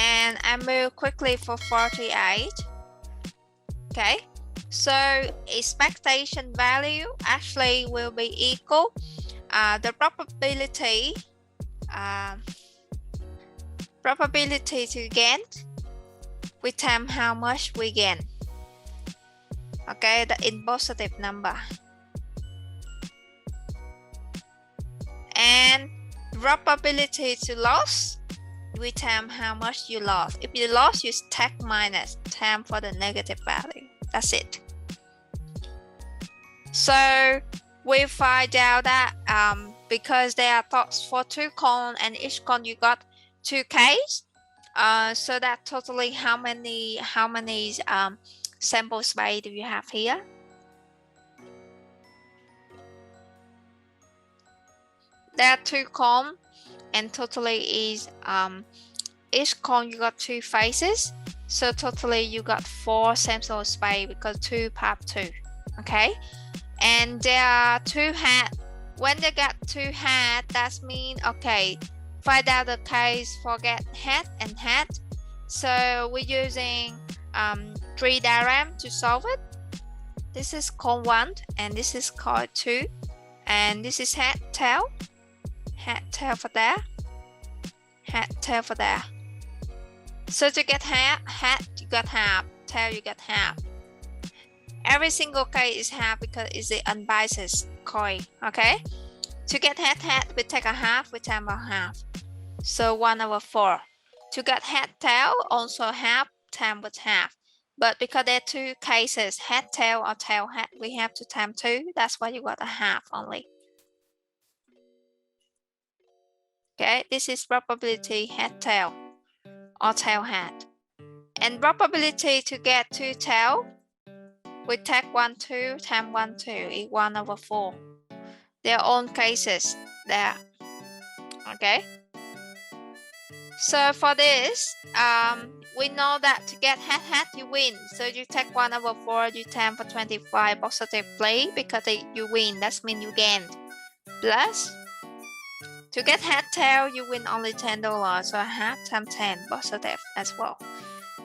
And I move quickly for 48. Okay, so expectation value actually will be equal the probability to gain with time how much we gain. Okay, in positive number. And probability to loss with time how much you lost. If you lost, you take minus time for the negative value. That's it. So we find out that because there are thoughts for 2 cone and each cone you got 2 K's, so that totally how many sample space do you have here? There are 2 cone and totally is each cone you got 2 faces, so totally you got 4 sample space because 2 part 2. Okay, and there are 2 hat. When they got 2 hat, that means okay, find out the case for get hat and hat. So we're using 3 diagram to solve it. This is cone 1 and this is cone 2, and this is hat tail for there, hat tail for there. So to get hat you got half, tail you get half. Every single case is half because it's the unbiased coin. Okay, to get hat we take a half, we time a half, so 1/4. To get hat tail also half, time with half, but because there are 2 cases, hat tail or tail hat, we have to time 2. That's why you got a half only. Okay, this is probability hat tail or tail hat. And probability to get 2 tail, we take 1 2 times 1 2 is 1/4. Their own cases there. Okay, so for this we know that to get hat you win, so you take 1/4, you time for 25 positively because you win, that means you gained, plus to get hat tail you win only $10, so half times 10 positive as well.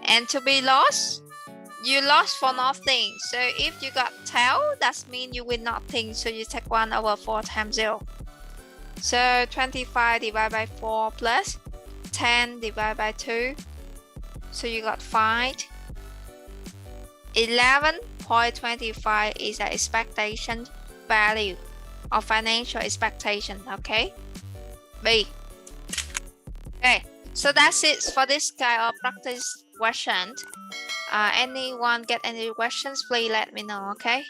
And to be lost, you lost for nothing, so if you got tail, that means you win nothing, so you take 1/4 times 0. So 25 divided by 4 plus 10 divided by 2, so you got 5. 11.25 is the expectation value of financial expectation. Okay, B. Okay, so that's it for this kind of practice question. Anyone get any questions, please let me know. Okay.